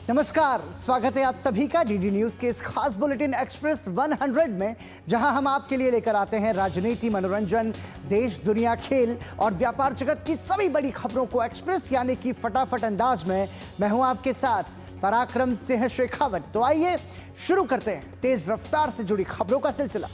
नमस्कार, स्वागत है आप सभी का डीडी न्यूज के इस खास बुलेटिन एक्सप्रेस 100 में, जहां हम आपके लिए लेकर आते हैं राजनीति, मनोरंजन, देश दुनिया, खेल और व्यापार जगत की सभी बड़ी खबरों को एक्सप्रेस यानी कि फटाफट अंदाज में। मैं हूं आपके साथ पराक्रम सिंह शेखावत। तो आइए शुरू करते हैं तेज रफ्तार से जुड़ी खबरों का सिलसिला।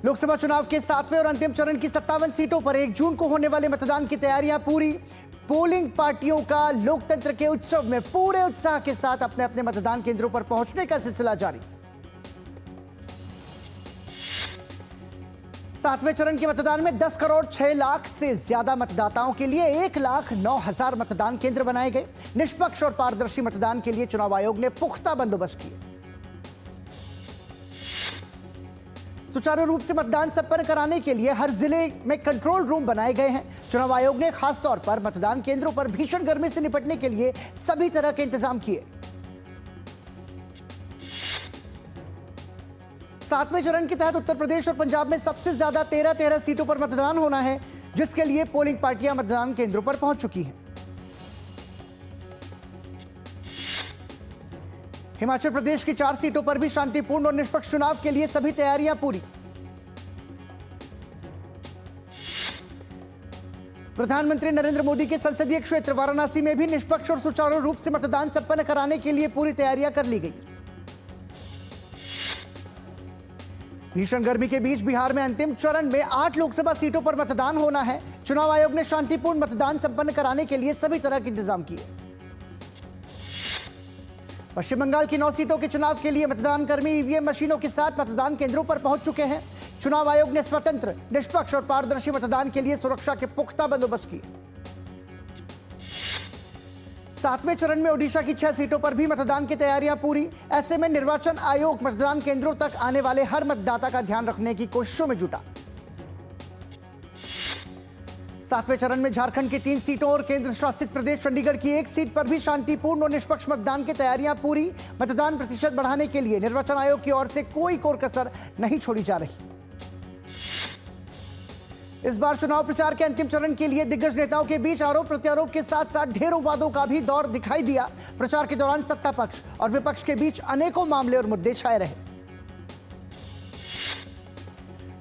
लोकसभा चुनाव के 7वें और अंतिम चरण की 57 सीटों पर 1 जून को होने वाले मतदान की तैयारियां पूरी। पोलिंग पार्टियों का लोकतंत्र के उत्सव में पूरे उत्साह के साथ अपने अपने मतदान केंद्रों पर पहुंचने का सिलसिला जारी। 7वें चरण के मतदान में 10 करोड़ 6 लाख से ज्यादा मतदाताओं के लिए 1,09,000 मतदान केंद्र बनाए गए। निष्पक्ष और पारदर्शी मतदान के लिए चुनाव आयोग ने पुख्ता बंदोबस्त किए। सुचारू रूप से मतदान संपन्न कराने के लिए हर जिले में कंट्रोल रूम बनाए गए हैं। चुनाव आयोग ने खास तौर पर मतदान केंद्रों पर भीषण गर्मी से निपटने के लिए सभी तरह के इंतजाम किए। 7वें चरण के तहत उत्तर प्रदेश और पंजाब में सबसे ज्यादा 13 सीटों पर मतदान होना है, जिसके लिए पोलिंग पार्टियां मतदान केंद्रों पर पहुंच चुकी हैं। हिमाचल प्रदेश की 4 सीटों पर भी शांतिपूर्ण और निष्पक्ष चुनाव के लिए सभी तैयारियां पूरी। प्रधानमंत्री नरेंद्र मोदी के संसदीय क्षेत्र वाराणसी में भी निष्पक्ष और सुचारू रूप से मतदान संपन्न कराने के लिए पूरी तैयारियां कर ली गई। भीषण गर्मी के बीच बिहार में अंतिम चरण में 8 लोकसभा सीटों पर मतदान होना है। चुनाव आयोग ने शांतिपूर्ण मतदान संपन्न कराने के लिए सभी तरह के इंतजाम किए। पश्चिम बंगाल की 9 सीटों के चुनाव के लिए मतदान कर्मी ईवीएम मशीनों के साथ मतदान केंद्रों पर पहुंच चुके हैं। चुनाव आयोग ने स्वतंत्र, निष्पक्ष और पारदर्शी मतदान के लिए सुरक्षा के पुख्ता बंदोबस्त किए। 7वें चरण में ओडिशा की 6 सीटों पर भी मतदान की तैयारियां पूरी। ऐसे में निर्वाचन आयोग मतदान केंद्रों तक आने वाले हर मतदाता का ध्यान रखने की कोशिशों में जुटा। 7वें चरण में झारखंड की 3 सीटों और केंद्र शासित प्रदेश चंडीगढ़ की 1 सीट पर भी शांतिपूर्ण और निष्पक्ष मतदान की तैयारियां पूरी। मतदान प्रतिशत बढ़ाने के लिए निर्वाचन आयोग की ओर से कोई कोर कसर नहीं छोड़ी जा रही। इस बार चुनाव प्रचार के अंतिम चरण के लिए दिग्गज नेताओं के बीच आरोप प्रत्यारोप के साथ साथ ढेरों वादों का भी दौर दिखाई दिया। प्रचार के दौरान सत्ता पक्ष और विपक्ष के बीच अनेकों मामले और मुद्दे छाए रहे।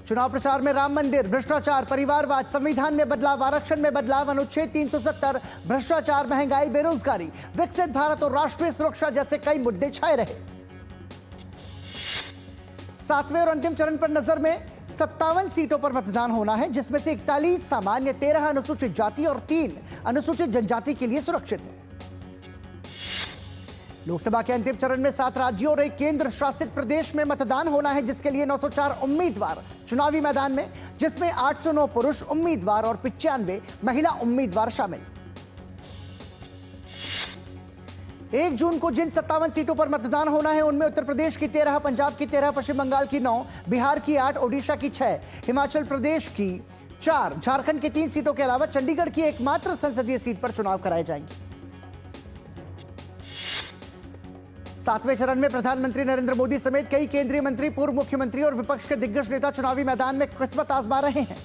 चुनाव प्रचार में राम मंदिर, भ्रष्टाचार, परिवारवाद, संविधान में बदलाव, आरक्षण में बदलाव, अनुच्छेद 370, भ्रष्टाचार, महंगाई, बेरोजगारी, विकसित भारत और राष्ट्रीय सुरक्षा जैसे कई मुद्दे छाए रहे। 7वें और अंतिम चरण पर नजर में 57 सीटों पर मतदान होना है, जिसमें से 41 सामान्य, 13 अनुसूचित जाति और 3 अनुसूचित जनजाति के लिए सुरक्षित है। लोकसभा के अंतिम चरण में 7 राज्यों और 1 केंद्र शासित प्रदेश में मतदान होना है, जिसके लिए 904 उम्मीदवार चुनावी मैदान में, जिसमें 809 पुरुष उम्मीदवार और 95 महिला उम्मीदवार शामिल। 1 जून को जिन 57 सीटों पर मतदान होना है, उनमें उत्तर प्रदेश की 13, पंजाब की 13, पश्चिम बंगाल की 9, बिहार की 8, ओडिशा की 6, हिमाचल प्रदेश की 4, झारखंड की 3 सीटों के अलावा चंडीगढ़ की एकमात्र संसदीय सीट पर चुनाव कराए जाएंगे। 7वें चरण में प्रधानमंत्री नरेंद्र मोदी समेत कई केंद्रीय मंत्री, पूर्व मुख्यमंत्री और विपक्ष के दिग्गज नेता चुनावी मैदान में किस्मत आजमा रहे हैं।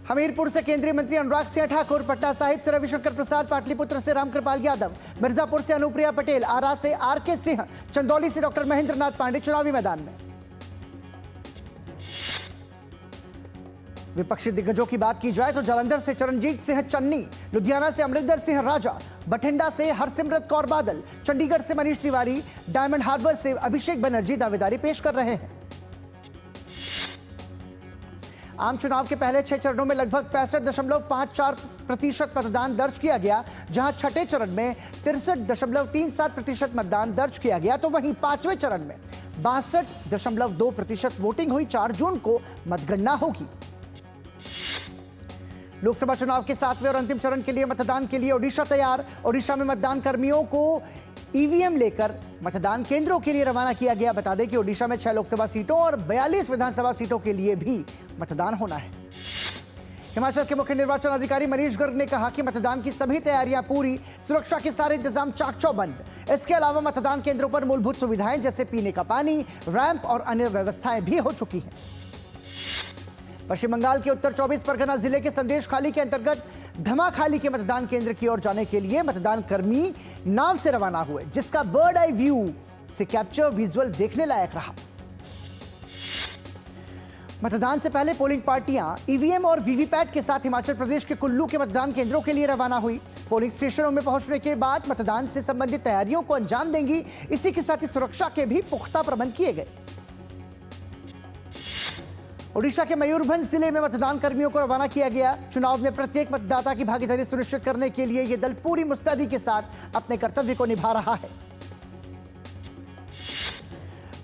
हमीरपुर से केंद्रीय मंत्री अनुराग सिंह ठाकुर, पटना साहिब से रविशंकर प्रसाद, पाटलिपुत्र से रामकृपाल यादव, मिर्जापुर से अनुप्रिया पटेल, आरा से आरके सिंह, चंदौली से डॉक्टर महेंद्र नाथ पांडे चुनावी मैदान में। विपक्षी दिग्गजों की बात की जाए तो जालंधर से चरणजीत सिंह चन्नी, लुधियाना से अमरिंदर सिंह राजा, बठिंडा से हरसिमरत कौर बादल, चंडीगढ़ से मनीष तिवारी, डायमंड हार्बर से अभिषेक बनर्जी दावेदारी पेश कर रहे हैं। आम चुनाव के पहले 6 चरणों में लगभग 65.54% मतदान दर्ज किया गया, जहां छठे चरण में 63.37% मतदान दर्ज किया गया, तो वहीं 5वें चरण में 62.2% वोटिंग हुई। 4 जून को मतगणना होगी। लोकसभा चुनाव के 7वें और अंतिम चरण के लिए मतदान के लिए ओडिशा तैयार। ओडिशा में मतदान कर्मियों को ईवीएम लेकर मतदान केंद्रों के लिए रवाना किया गया। बता दें कि ओडिशा में 6 लोकसभा सीटों और 42 विधानसभा सीटों के लिए भी मतदान होना है। हिमाचल के मुख्य निर्वाचन अधिकारी मनीष गर्ग ने कहा कि मतदान की सभी तैयारियां पूरी, सुरक्षा के सारे इंतजाम चाक चौबंद। इसके अलावा मतदान केंद्रों पर मूलभूत सुविधाएं जैसे पीने का पानी, रैंप और अन्य व्यवस्थाएं भी हो चुकी हैं। पश्चिम बंगाल के उत्तर 24 परगना जिले के संदेश खाली के अंतर्गत धमाखाली के मतदान केंद्र की ओर जाने के लिए मतदान कर्मी नाव से रवाना हुए, जिसका बर्ड आई व्यू से कैप्चर विजुअल देखने लायक रहा। मतदान से पहले पोलिंग पार्टियां ईवीएम और वीवीपैट के साथ हिमाचल प्रदेश के कुल्लू के मतदान केंद्रों के लिए रवाना हुई। पोलिंग स्टेशनों में पहुंचने के बाद मतदान से संबंधित तैयारियों को अंजाम देंगी। इसी के साथ ही सुरक्षा के भी पुख्ता प्रबंध किए गए। ओडिशा के मयूरभंज जिले में मतदान कर्मियों को रवाना किया गया। चुनाव में प्रत्येक मतदाता की भागीदारी सुनिश्चित करने के लिए यह दल पूरी मुस्तैदी के साथ अपने कर्तव्य को निभा रहा है।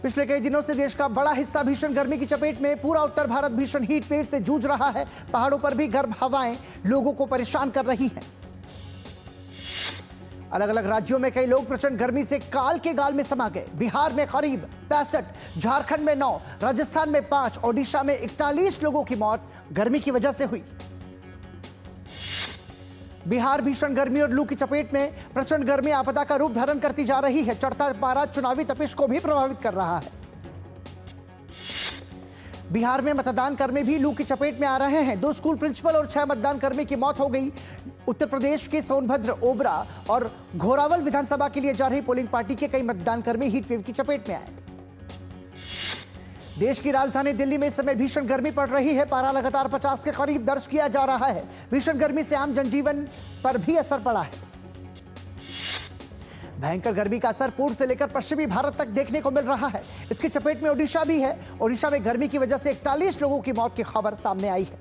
पिछले कई दिनों से देश का बड़ा हिस्सा भीषण गर्मी की चपेट में, पूरा उत्तर भारत भीषण हीट वेव से जूझ रहा है। पहाड़ों पर भी गर्म हवाएं लोगों को परेशान कर रही हैं। अलग अलग राज्यों में कई लोग प्रचंड गर्मी से काल के गाल में समा गए। बिहार में करीब 65, झारखंड में 9, राजस्थान में 5, ओडिशा में 41 लोगों की मौत गर्मी की वजह से हुई। बिहार भीषण गर्मी और लू की चपेट में, प्रचंड गर्मी आपदा का रूप धारण करती जा रही है। चढ़ता पारा चुनावी तपिश को भी प्रभावित कर रहा है। बिहार में मतदान कर्मी भी लू की चपेट में आ रहे हैं। 2 स्कूल प्रिंसिपल और 6 मतदान कर्मी की मौत हो गई। उत्तर प्रदेश के सोनभद्र, ओबरा और घोरावल विधानसभा के लिए जा रही पोलिंग पार्टी के कई मतदान कर्मी हीट वेव की चपेट में आए। देश की राजधानी दिल्ली में इस समय भीषण गर्मी पड़ रही है। पारा लगातार 50 के करीब दर्ज किया जा रहा है। भीषण गर्मी से आम जनजीवन पर भी असर पड़ा है। भयंकर गर्मी का असर पूर्व से लेकर पश्चिमी भारत तक देखने को मिल रहा है। इसकी चपेट में ओडिशा भी है। ओडिशा में गर्मी की वजह से 41 लोगों की मौत की खबर सामने आई है।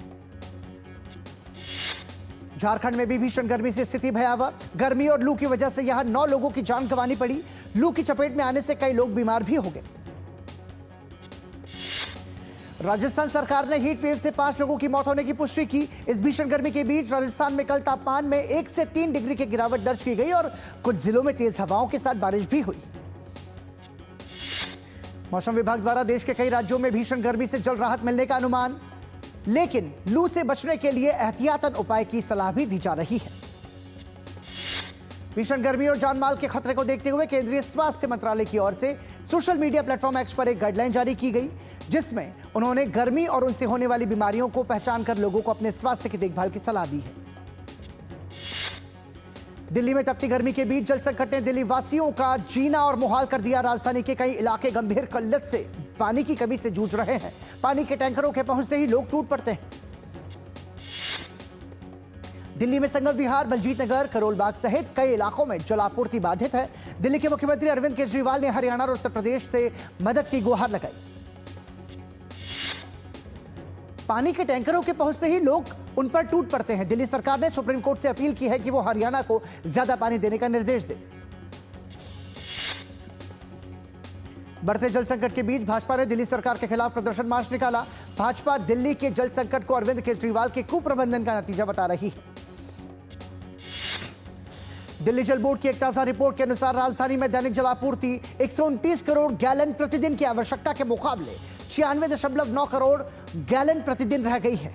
झारखंड में भी भीषण गर्मी से स्थिति भयावह। गर्मी और लू की वजह से यहां 9 लोगों की जान गंवानी पड़ी। लू की चपेट में आने से कई लोग बीमार भी हो गए। राजस्थान सरकार ने हीट वेव से 5 लोगों की मौत होने की पुष्टि की। इस भीषण गर्मी के बीच राजस्थान में कल तापमान में 1 से 3 डिग्री की गिरावट दर्ज की गई और कुछ जिलों में तेज हवाओं के साथ बारिश भी हुई। मौसम विभाग द्वारा देश के कई राज्यों में भीषण गर्मी से जल्द राहत मिलने का अनुमान, लेकिन लू से बचने के लिए एहतियातन उपाय की सलाह भी दी जा रही है। भीषण गर्मी और जानमाल के खतरे को देखते हुए केंद्रीय स्वास्थ्य मंत्रालय की ओर से सोशल मीडिया प्लेटफॉर्म एक्स पर एक गाइडलाइन जारी की गई, जिसमें उन्होंने गर्मी और उनसे होने वाली बीमारियों को पहचान कर लोगों को अपने स्वास्थ्य की देखभाल की सलाह दी है। दिल्ली में तपती गर्मी के बीच जल संकट ने दिल्ली वासियों का जीना और मुहाल कर दिया। राजधानी के कई इलाके गंभीर किल्लत से, पानी की कमी से जूझ रहे हैं। पानी के टैंकरों के पहुंचते ही लोग टूट पड़ते हैं। दिल्ली में संगम विहार, बलजीत नगर, करोल बाग सहित कई इलाकों में जलापूर्ति बाधित है। दिल्ली के मुख्यमंत्री अरविंद केजरीवाल ने हरियाणा और उत्तर प्रदेश से मदद की गुहार लगाई। पानी के टैंकरों के पहुंचते ही लोग उन पर टूट पड़ते हैं। दिल्ली सरकार ने सुप्रीम कोर्ट से अपील की है कि वो हरियाणा को ज्यादा पानी देने का निर्देश दे। बढ़ते जल संकट के बीच भाजपा ने दिल्ली सरकार के खिलाफ प्रदर्शन मार्च निकाला। भाजपा दिल्ली के जल संकट को अरविंद केजरीवाल के कुप्रबंधन का नतीजा बता रही है। दिल्ली जल बोर्ड की एक ताजा रिपोर्ट के अनुसार राजधानी में दैनिक जलापूर्ति 129 करोड़ गैलन प्रतिदिन की आवश्यकता के मुकाबले 96.9 करोड़ गैलन प्रतिदिन रह गई है।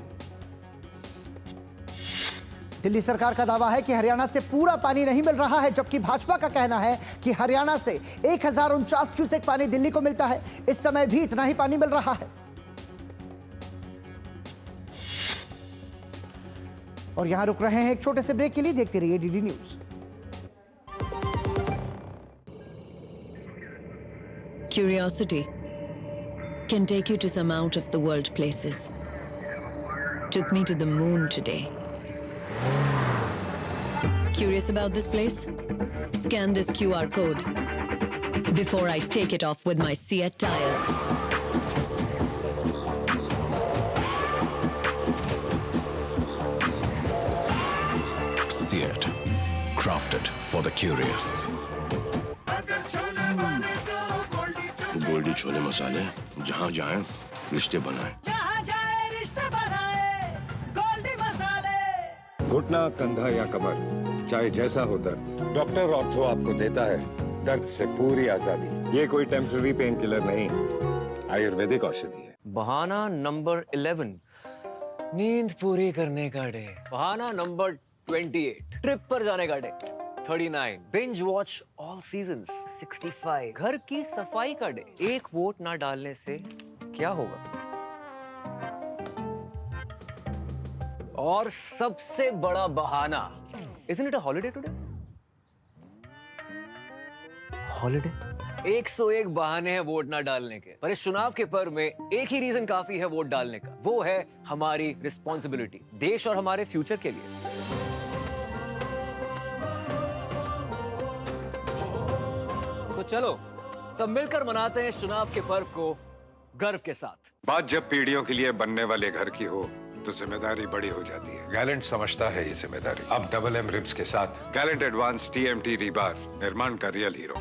दिल्ली सरकार का दावा है कि हरियाणा से पूरा पानी नहीं मिल रहा है, जबकि भाजपा का कहना है कि हरियाणा से 1049 क्यूसेक पानी दिल्ली को मिलता है। इस समय भी इतना ही पानी मिल रहा है। और यहां रुक रहे हैं एक छोटे से ब्रेक के लिए। देखते रहिए DD news. Curiosity can take you to some out of the world places. Took me to the moon today. Curious about this place? Scan this QR code before I take it off with my Seat tires. Seat, crafted for the curious. Goldiee छोले मसाले, जहाँ जाए रिश्ते बनाए, जहाँ जाए रिश्ते बनाए, गोल्डी मसाले। घुटना, कंधा या कमर, चाहे जैसा हो दर्द, डॉक्टर ऑर्थो आपको देता है दर्द से पूरी आजादी। ये कोई टेम्पररी पेन किलर नहीं, आयुर्वेदिक औषधि है। बहाना नंबर 11, नींद पूरी करने का डे। बहाना नंबर 28, ट्रिप पर जाने का day. 39, binge watch all seasons. 65, घर की सफाई का डे। एक वोट ना डालने से क्या होगा? और सबसे बड़ा बहाना, isn't it a holiday today? Holiday? 101 बहाने हैं वोट ना डालने के, पर इस चुनाव के पर्व में एक ही रीजन काफी है वोट डालने का, वो है हमारी रिस्पॉन्सिबिलिटी, देश और हमारे फ्यूचर के लिए। तो चलो सब मिलकर मनाते हैं इस चुनाव के पर्व को गर्व के साथ। बात जब पीढ़ियों के लिए बनने वाले घर की हो तो जिम्मेदारी बड़ी हो जाती है। गैलेंट समझता है ये जिम्मेदारी। अब डबल एम रिब्स के साथ गैलेंट एडवांस TMT रीबार, निर्माण का रियल हीरो।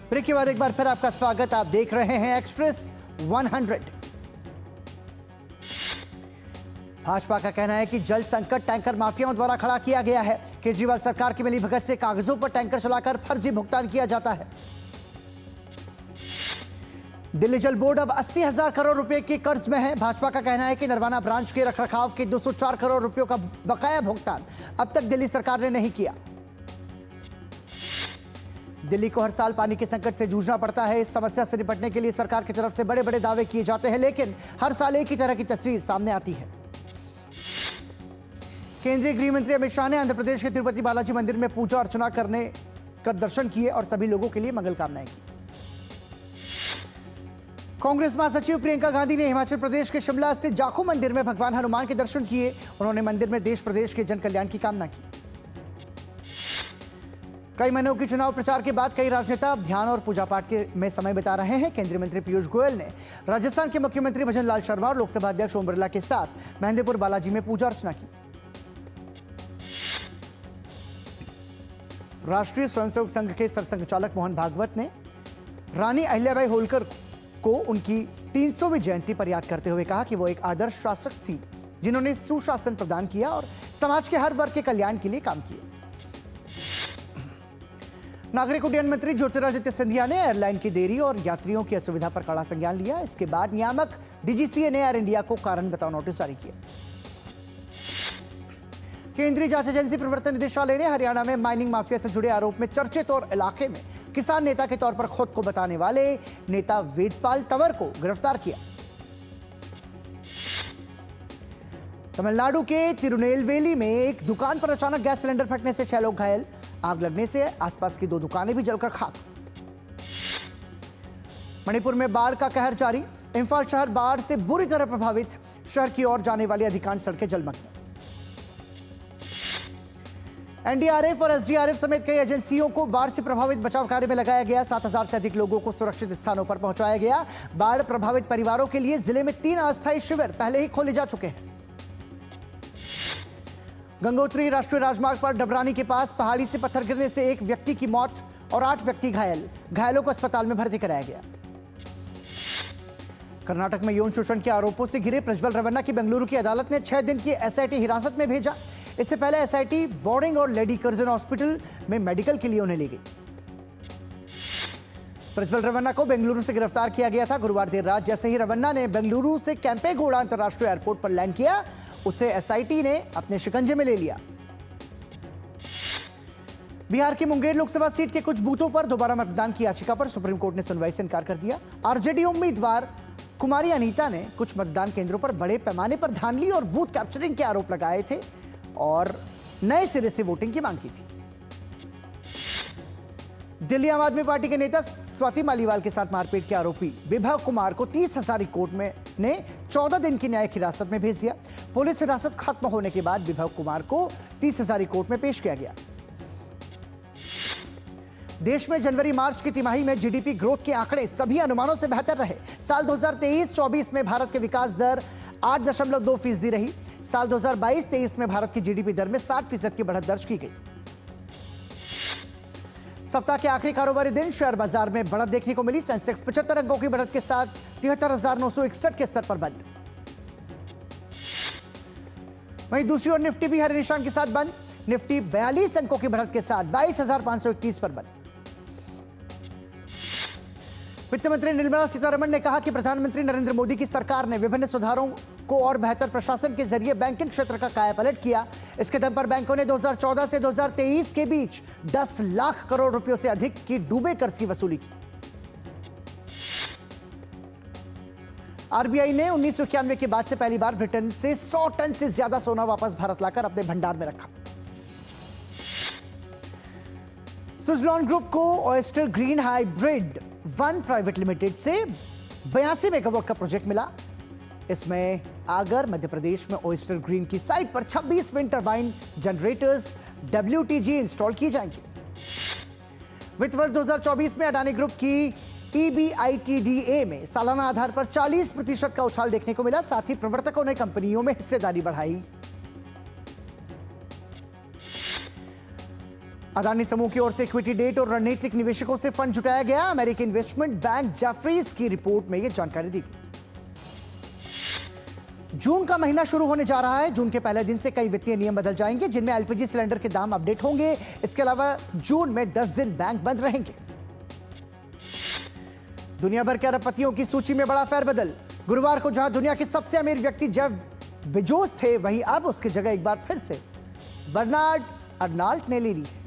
ब्रेक के बाद एक बार फिर आपका स्वागत। आप देख रहे हैं एक्सप्रेस 100। भाजपा का कहना है कि जल संकट टैंकर माफियाओं द्वारा खड़ा किया गया है। केजरीवाल सरकार की मिलीभगत से कागजों पर टैंकर चलाकर फर्जी भुगतान किया जाता है। दिल्ली जल बोर्ड अब 80,000 करोड़ रुपए के कर्ज में है। भाजपा का कहना है कि नरवाना ब्रांच के रखरखाव के 204 करोड़ रुपयों का बकाया भुगतान अब तक दिल्ली सरकार ने नहीं किया। दिल्ली को हर साल पानी के संकट से जूझना पड़ता है। इस समस्या से निपटने के लिए सरकार की तरफ से बड़े बड़े दावे किए जाते हैं, लेकिन हर साल एक ही तरह की तस्वीर सामने आती है। केंद्रीय गृह मंत्री अमित शाह ने आंध्र प्रदेश के तिरुपति बालाजी मंदिर में पूजा अर्चना कर दर्शन किए और सभी लोगों के लिए मंगल कामनाएं की। कांग्रेस महासचिव प्रियंका गांधी ने हिमाचल प्रदेश के शिमला स्थित जाखू मंदिर में भगवान हनुमान के दर्शन किए। उन्होंने मंदिर में देश प्रदेश के जन कल्याण की कामना की। कई महीनों की चुनाव प्रचार के बाद कई राजनेता अब ध्यान और पूजा पाठ में समय बिता रहे हैं। केंद्रीय मंत्री पीयूष गोयल ने राजस्थान के मुख्यमंत्री भजन लाल शर्मा और लोकसभा अध्यक्ष ओम बिरला के साथ मेहंदीपुर बालाजी में पूजा अर्चना की। राष्ट्रीय स्वयंसेवक संघ के सरसंघचालक मोहन भागवत ने रानी अहिल्याबाई होलकर को उनकी 300वीं जयंती पर याद करते हुए कहा कि वो एक आदर्श शासक थी जिन्होंने सुशासन प्रदान किया और समाज के हर वर्ग के कल्याण के लिए काम किया। नागरिक उड्डयन मंत्री ज्योतिरादित्य सिंधिया ने एयरलाइन की देरी और यात्रियों की असुविधा पर कड़ा संज्ञान लिया। इसके बाद नियामक DGCA ने एयर इंडिया को कारण बताओ नोटिस जारी किया। केंद्रीय जांच एजेंसी प्रवर्तन निदेशालय ने हरियाणा में माइनिंग माफिया से जुड़े आरोप में चर्चित और इलाके में किसान नेता के तौर पर खुद को बताने वाले नेता वेदपाल तंवर को गिरफ्तार किया। तमिलनाडु के तिरुनेलवेली में एक दुकान पर अचानक गैस सिलेंडर फटने से 6 लोग घायल। आग लगने से आसपास की 2 दुकानें भी जलकर खाक। मणिपुर में बाढ़ का कहर जारी। इंफाल शहर बाढ़ से बुरी तरह प्रभावित। शहर की ओर जाने वाली अधिकांश सड़कें जलमग्न। NDRF और SDRF समेत कई एजेंसियों को बाढ़ से प्रभावित बचाव कार्य में लगाया गया। 7,000 से अधिक लोगों को सुरक्षित स्थानों पर पहुंचाया गया। बाढ़ प्रभावित परिवारों के लिए जिले में 3 अस्थायी शिविर पहले ही खोले जा चुके हैं। गंगोत्री राष्ट्रीय राजमार्ग पर डबरानी के पास पहाड़ी से पत्थर गिरने से एक व्यक्ति की मौत और 8 व्यक्ति घायल। घायलों को अस्पताल में भर्ती कराया गया। कर्नाटक में यौन शोषण के आरोपों से घिरे प्रज्वल रवन्ना की बेंगलुरु की अदालत ने 6 दिन की SIT हिरासत में भेजा। इससे पहले SIT बोर्डिंग और लेडी कर्जन हॉस्पिटल में मेडिकल के लिए उन्हें ले गई। प्रज्वल रवन्ना को बेंगलुरु से गिरफ्तार किया गया था। गुरुवार देर रात जैसे ही रवन्ना ने बेंगलुरु से केम्पेगौड़ा अंतर्राष्ट्रीय एयरपोर्ट पर लैंड किया, उसे SIT ने अपने शिकंजे में ले लिया। बिहार की मुंगेर लोकसभा सीट के कुछ बूथों पर दोबारा मतदान की याचिका पर सुप्रीम कोर्ट ने सुनवाई से इनकार कर दिया। RJD उम्मीदवार कुमारी अनीता ने कुछ मतदान केंद्रों पर बड़े पैमाने पर धांधली और बूथ कैप्चरिंग के आरोप लगाए थे और नए सिरे से वोटिंग की मांग की थी। दिल्ली आम आदमी पार्टी के नेता स्वाति मालीवाल के साथ मारपीट के आरोपी विभव कुमार को 30 हजारी कोर्ट में ने 14 दिन की न्यायिक हिरासत में भेज दिया। पुलिस हिरासत खत्म होने के बाद विभव कुमार को 30 हजारी कोर्ट में पेश किया गया। देश में जनवरी मार्च की तिमाही में GDP ग्रोथ के आंकड़े सभी अनुमानों से बेहतर रहे। साल 2023-24 में भारत की विकास दर 8.2% रही। साल 2022-23 में भारत की GDP दर में 60% की बढ़त दर्ज की गई। सप्ताह के आखिरी कारोबारी दिन शेयर बाजार में बढ़त देखने को मिली। सेंसेक्स 75 अंकों की बढ़त के साथ 73,961 के स्तर पर बंद। वहीं दूसरी ओर निफ्टी भी हरे निशान के साथ बंद। निफ्टी 42 अंकों की बढ़त के साथ 22,531 पर बंद। वित्त मंत्री निर्मला सीतारमण ने कहा कि प्रधानमंत्री नरेंद्र मोदी की सरकार ने विभिन्न सुधारों को और बेहतर प्रशासन के जरिए बैंकिंग क्षेत्र का कायापलट किया। इसके दम पर बैंकों ने 2014 से 2023 के बीच 10 लाख करोड़ रुपयों से अधिक की डूबे कर्ज की वसूली की। आरबीआई ने 1991 के बाद से पहली बार ब्रिटेन से 100 टन से ज्यादा सोना वापस भारत लाकर अपने भंडार में रखा। स्विट्जरलैंड ग्रुप को oyster green hybrid 1 private limited से 82 मेगावाट का प्रोजेक्ट मिला। इसमें आगर मध्य प्रदेश में ऑयस्टर ग्रीन की साइट पर 26 wind turbine generators WTG install किए जाएंगे। वित्त वर्ष 2024 में अडानी ग्रुप की EBITDA में सालाना आधार पर 40% का उछाल देखने को मिला। साथ ही प्रवर्तकों ने कंपनियों में हिस्सेदारी बढ़ाई। अदानी समूह की ओर से इक्विटी डेट और रणनीतिक निवेशकों से फंड जुटाया गया। अमेरिकी इन्वेस्टमेंट बैंक जेफरीज की रिपोर्ट में यह जानकारी दी गई। जून का महीना शुरू होने जा रहा है। जून के पहले दिन से कई वित्तीय नियम बदल जाएंगे, जिनमें एलपीजी सिलेंडर के दाम अपडेट होंगे। इसके अलावा जून में 10 दिन बैंक बंद रहेंगे। दुनिया भर के अरबपतियों की सूची में बड़ा फेरबदल। गुरुवार को जहां दुनिया के सबसे अमीर व्यक्ति जेफ बेजोस थे, वहीं अब उसकी जगह एक बार फिर से बर्नार्ड अर्नाल्ट ने ले ली है।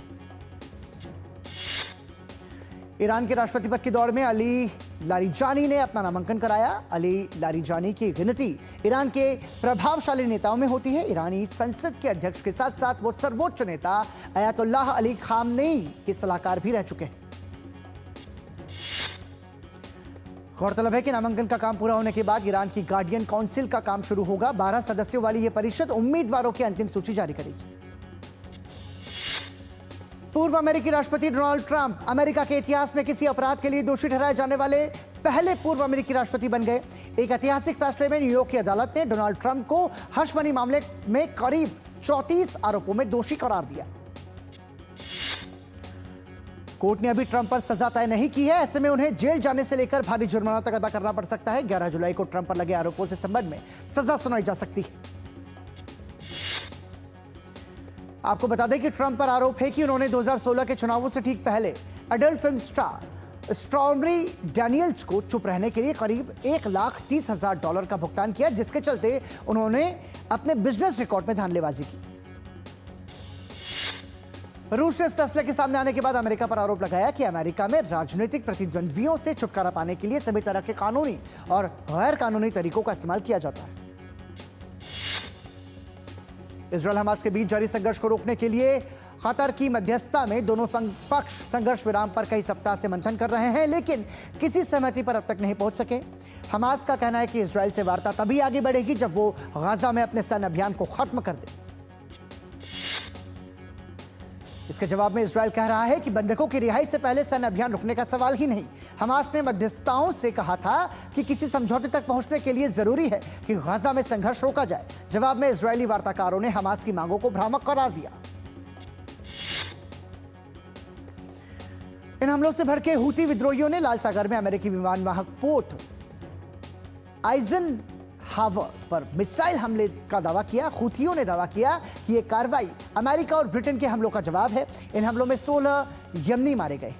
ईरान के राष्ट्रपति पद की दौड़ में अली लारिजानी ने अपना नामांकन कराया। अली लारिजानी की गिनती ईरान के प्रभावशाली नेताओं में होती है। ईरानी संसद के अध्यक्ष के साथ साथ वो सर्वोच्च नेता अयातुल्लाह अली खामनेई के सलाहकार भी रह चुके हैं। गौरतलब है कि नामांकन का काम पूरा होने के बाद ईरान की गार्डियन काउंसिल का काम शुरू होगा। 12 सदस्यों वाली यह परिषद उम्मीदवारों की अंतिम सूची जारी करेगी। पूर्व अमेरिकी राष्ट्रपति डोनाल्ड ट्रंप अमेरिका के इतिहास में किसी अपराध के लिए दोषी ठहराए जाने वाले पहले पूर्व अमेरिकी राष्ट्रपति बन गए। एक ऐतिहासिक फैसले में न्यूयॉर्क की अदालत ने डोनाल्ड ट्रंप को हश मनी मामले में करीब 34 आरोपों में दोषी करार दिया। कोर्ट ने अभी ट्रंप पर सजा तय नहीं की है। ऐसे में उन्हें जेल जाने से लेकर भारी जुर्माना तक अदा करना पड़ सकता है। 11 जुलाई को ट्रंप पर लगे आरोपों से संबंध में सजा सुनाई जा सकती है। आपको बता दें कि ट्रंप पर आरोप है कि उन्होंने 2016 के चुनावों से ठीक पहले adult film star stormy Daniels को चुप रहने के लिए करीब $1,30,000 का भुगतान किया, जिसके चलते उन्होंने अपने बिजनेस रिकॉर्ड में धांधलीबाजी की। रूस ने इस फैसले के सामने आने के बाद अमेरिका पर आरोप लगाया कि अमेरिका में राजनीतिक प्रतिद्वंद्वियों से छुटकारा पाने के लिए सभी तरह के कानूनी और गैर कानूनी तरीकों का इस्तेमाल किया जाता है। इजरायल हमास के बीच जारी संघर्ष को रोकने के लिए कतर की मध्यस्थता में दोनों पक्ष संघर्ष विराम पर कई सप्ताह से मंथन कर रहे हैं, लेकिन किसी सहमति पर अब तक नहीं पहुंच सके। हमास का कहना है कि इजरायल से वार्ता तभी आगे बढ़ेगी जब वो गाजा में अपने सैन्य अभियान को खत्म कर दे। इसके जवाब में इजरायल कह रहा है कि बंधकों की रिहाई से पहले सैन्य अभियान रुकने का सवाल ही नहीं। हमास ने मध्यस्थताओं से कहा था कि किसी समझौते तक पहुंचने के लिए जरूरी है कि गाजा में संघर्ष रोका जाए। जवाब में इजरायली वार्ताकारों ने हमास की मांगों को भ्रामक करार दिया। इन हमलों से भड़के हूती विद्रोहियों ने लाल सागर में अमेरिकी विमान वाहक पोत आइजनहावर पर मिसाइल हमले का दावा किया। हूथियों ने दावा किया कि यह कार्रवाई अमेरिका और ब्रिटेन के हमलों का जवाब है। इन हमलों में 16 यमनी मारे गए।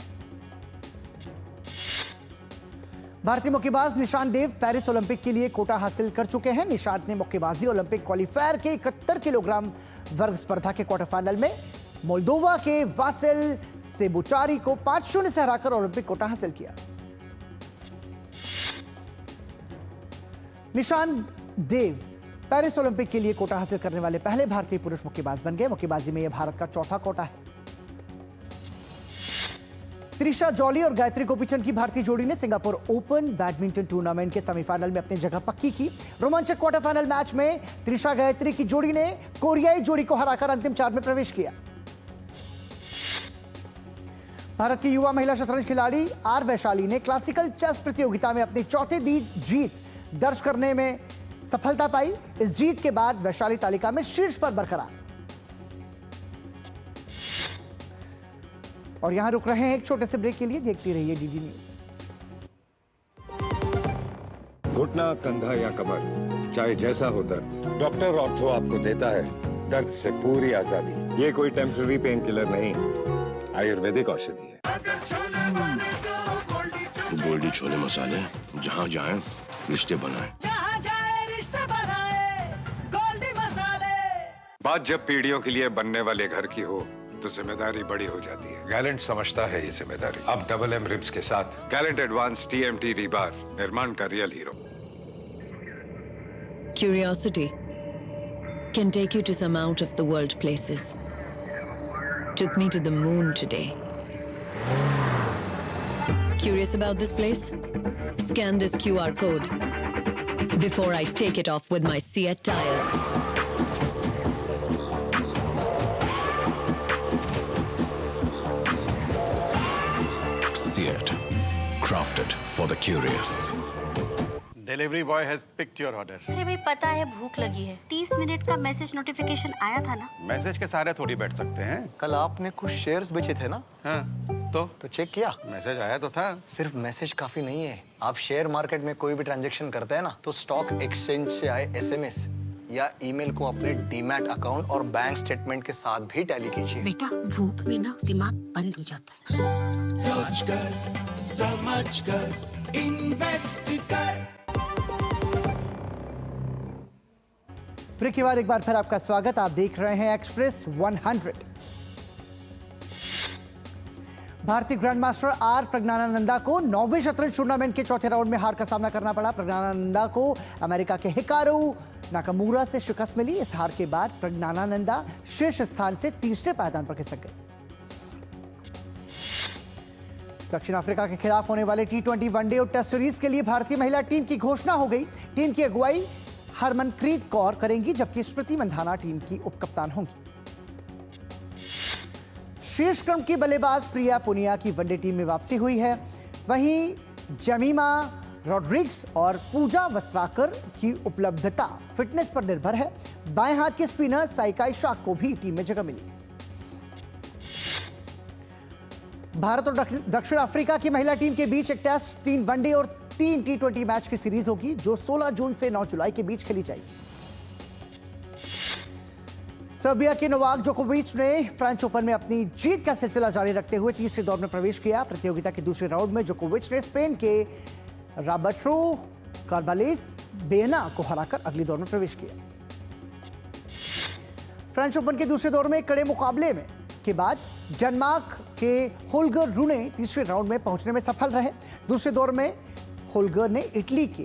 भारतीय मुक्केबाज निशान देव पेरिस ओलंपिक के लिए कोटा हासिल कर चुके हैं। निशांत ने मुक्केबाजी ओलंपिक क्वालिफायर के 71 किलोग्राम वर्ग स्पर्धा के क्वार्टर फाइनल में मोल्दोवा के वासिल सेबुचारी को 5-0 से हराकर ओलंपिक कोटा हासिल किया। निशान देव पेरिस ओलंपिक के लिए कोटा हासिल करने वाले पहले भारतीय पुरुष मुक्केबाज बन गए। मुक्केबाजी में यह भारत का चौथा कोटा है। त्रिशा जॉली और गायत्री गोपीचंद की भारतीय जोड़ी ने सिंगापुर ओपन बैडमिंटन टूर्नामेंट के सेमीफाइनल में अपनी जगह पक्की की। रोमांचक क्वार्टर फाइनल मैच में त्रिशा गायत्री की जोड़ी ने कोरियाई जोड़ी को हराकर अंतिम 4 में प्रवेश किया। भारत की युवा महिला शतरंज खिलाड़ी आर वैशाली ने क्लासिकल चेस प्रतियोगिता में अपनी चौथी जीत दर्ज करने में सफलता पाई। इस जीत के बाद वैशाली तालिका में शीर्ष पर बरकरार। और यहां रुक रहे हैं एक छोटे से ब्रेक के लिए। देखती रहिए डीडी न्यूज। घुटना, कंधा या कमर, चाहे जैसा हो दर्द, डॉक्टर ऑर्थो आपको देता है दर्द से पूरी आजादी। ये कोई टेम्पररी पेन किलर नहीं, आयुर्वेदिक औषधि है। गोल्डी छोले मसाले, जहाँ जाएं रिश्ते बनाएं। जहाँ जाए रिश्ते बनाए गोल्डी मसाले। बात जब पीढ़ियों के लिए बनने वाले घर की हो तो जिम्मेदारी बड़ी हो जाती है। गैलेंट समझता है ये जिम्मेदारी। अब डबल एम रिब्स के साथ गैलेंट एडवांस TMT रीबार, निर्माण का real hero. Curiosity can take you to some out of the world places. Took me to the moon today. Curious about this place? Scan this QR code before I take it off with my Seat tires. Seat, crafted for the curious. Delivery boy has picked your order. अरे भाई पता है भूख लगी है। 30 minute का message notification आया था ना। मैसेज के सारे थोड़ी बैठ सकते हैं। कल आपने कुछ शेयर्स बेचे थे ना? हाँ, तो चेक किया? मैसेज आया तो था। सिर्फ मैसेज काफी नहीं है। आप शेयर मार्केट में कोई भी ट्रांजैक्शन करते हैं ना, तो स्टॉक एक्सचेंज से आए एसएमएस या ईमेल को अपने डीमैट अकाउंट और बैंक स्टेटमेंट के साथ भी टैली कीजिए। बेटा भूख में ना दिमाग बंद हो जाता है। सोच कर समझ कर इन्वेस्ट कर। ब्रेक के बाद एक बार फिर आपका स्वागत। आप देख रहे हैं एक्सप्रेस 100। भारतीय ग्रैंडमास्टर आर प्रज्ञानानंदा को 9वें शतरंज टूर्नामेंट के चौथे राउंड में हार का सामना करना पड़ा। प्रज्ञानानंदा को अमेरिका के हिकारू नाकामुरा से शिकस्त मिली। इस हार के बाद प्रज्ञानानंदा शीर्ष स्थान से तीसरे पायदान पर खिसक गए। दक्षिण अफ्रीका के खिलाफ होने वाले T20 वनडे और टेस्ट सीरीज के लिए भारतीय महिला टीम की घोषणा हो गई। टीम की अगुवाई हरमनप्रीत कौर करेंगी, जबकि स्मृति मंधाना टीम की उपकप्तान होंगी। शीर्ष क्रम की बल्लेबाज प्रिया पुनिया की वनडे टीम में वापसी हुई है। वहीं जमीमा रॉड्रिग्स और पूजा वस्त्राकर की उपलब्धता फिटनेस पर निर्भर है। बाएं हाथ के स्पिनर साइकाई शाक को भी टीम में जगह मिली। भारत और दक्षिण अफ्रीका की महिला टीम के बीच एक टेस्ट, 3 वनडे और 3 T20 मैच की सीरीज होगी, जो 16 जून से 9 जुलाई के बीच खेली जाएगी। सर्बिया के नोवाक जोकोविच ने फ्रेंच ओपन में अपनी जीत का सिलसिला जारी रखते हुए तीसरे दौर में प्रवेश किया। प्रतियोगिता के दूसरे राउंड में जोकोविच ने स्पेन के रॉबर्टो कार्बालेस बेना को हराकर अगले दौर में प्रवेश किया। फ्रेंच ओपन के दूसरे दौर में कड़े मुकाबले में के बाद डेनमार्क के होल्गर रूने तीसरे राउंड में पहुंचने में सफल रहे। दूसरे दौर में होल्गर ने इटली के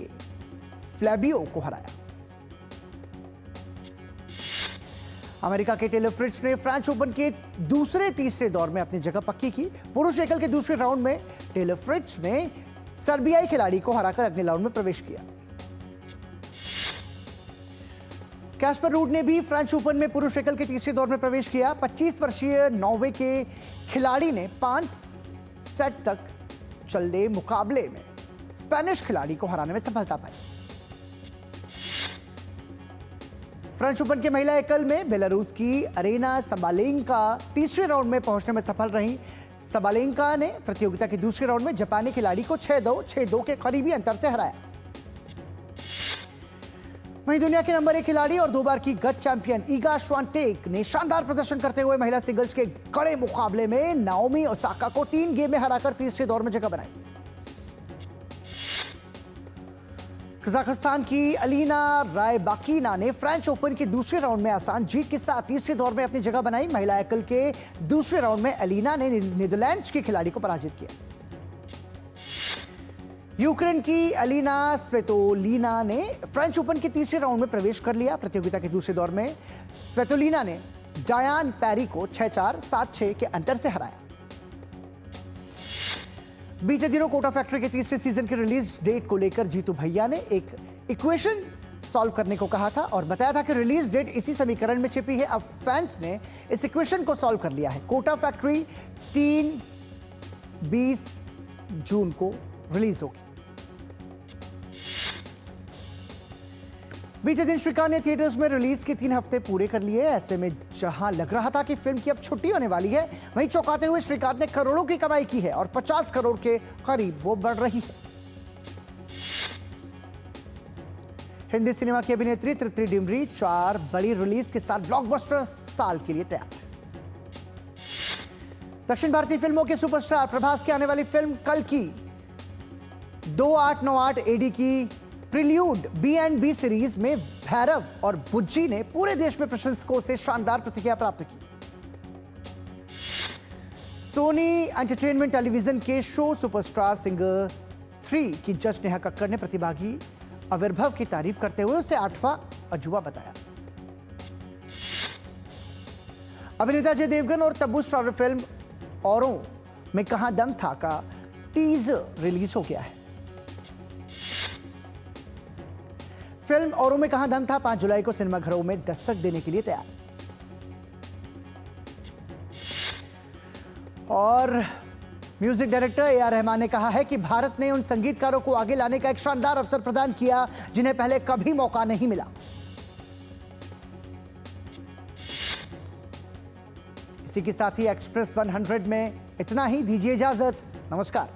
फ्लैबियो को हराया। अमेरिका के टेलर फ्रिट्ज ने फ्रेंच ओपन के तीसरे दौर में अपनी जगह पक्की की। पुरुष एकल के दूसरे राउंड में टेलर फ्रिट्ज ने सर्बियाई खिलाड़ी को हराकर अगले राउंड में प्रवेश किया। कैस्पर रूड ने भी फ्रेंच ओपन में पुरुष एकल के तीसरे दौर में प्रवेश किया। 25 वर्षीय नॉर्वे के खिलाड़ी ने 5 सेट तक चले मुकाबले में स्पेनिश खिलाड़ी को हराने में सफलता पाई। फ्रेंच ओपन के महिला एकल में बेलारूस की अरेना सबालेंका तीसरे राउंड में पहुंचने में सफल रही। सबालेंका ने प्रतियोगिता के दूसरे राउंड में जापानी खिलाड़ी को 6-2, 6-2 के करीबी अंतर से हराया। वहीं दुनिया के नंबर 1 खिलाड़ी और 2 बार की गत चैंपियन ईगा श्वांटेक ने शानदार प्रदर्शन करते हुए महिला सिंगल्स के कड़े मुकाबले में नाओमी ओसाका को 3 गेम में हराकर तीसरे दौर में जगह बनाई। कजाकिस्तान की अलीना रायबाकीना ने फ्रेंच ओपन के दूसरे राउंड में आसान जीत के साथ तीसरे दौर में अपनी जगह बनाई। महिला एकल के दूसरे राउंड में अलीना ने नीदरलैंड्स के खिलाड़ी को पराजित किया। यूक्रेन की अलीना स्वेतोलिना ने फ्रेंच ओपन के तीसरे राउंड में प्रवेश कर लिया। प्रतियोगिता के दूसरे दौर में स्वेतोलिना ने डायान पेरी को 6-4, 7-6 के अंतर से हराया। बीते दिनों कोटा फैक्ट्री के तीसरे सीजन के रिलीज डेट को लेकर जीतू भैया ने एक इक्वेशन सॉल्व करने को कहा था और बताया था कि रिलीज डेट इसी समीकरण में छिपी है। अब फैंस ने इस इक्वेशन को सॉल्व कर लिया है। कोटा फैक्ट्री 3-20 जून को रिलीज होगी। बीते दिन श्रीकांत ने थिएटर्स में रिलीज के 3 हफ्ते पूरे कर लिए। ऐसे में जहां लग रहा था कि फिल्म की अब छुट्टी होने वाली है, वहीं चौंकाते हुए श्रीकांत ने करोड़ों की कमाई की है और 50 करोड़ के करीब वो बढ़ रही है। हिंदी सिनेमा की अभिनेत्री तृप्ति डिमरी 4 बड़ी रिलीज के साथ ब्लॉकबस्टर साल के लिए तैयार है। दक्षिण भारतीय फिल्मों के सुपरस्टार प्रभास की आने वाली फिल्म कल की 2898 एडी की प्रिल्यूड B&B सीरीज में भैरव और बुज्जी ने पूरे देश में प्रशंसकों से शानदार प्रतिक्रिया प्राप्त की। सोनी एंटरटेनमेंट टेलीविजन के शो सुपरस्टार सिंगर 3 की जज नेहा कक्कड़ ने प्रतिभागी आविर्भाव की तारीफ करते हुए उसे 8वां अजूबा बताया। अभिनेता अजय देवगन और तब्बू स्टारर फिल्म औरों में कहां दम था का टीजर रिलीज हो गया है। फिल्म औरों में कहां दम था 5 जुलाई को सिनेमाघरों में दस्तक देने के लिए तैयार। और म्यूजिक डायरेक्टर ए.आर. रहमान ने कहा है कि भारत ने उन संगीतकारों को आगे लाने का एक शानदार अवसर प्रदान किया जिन्हें पहले कभी मौका नहीं मिला। इसी के साथ ही एक्सप्रेस 100 में इतना ही। दीजिए इजाजत। नमस्कार।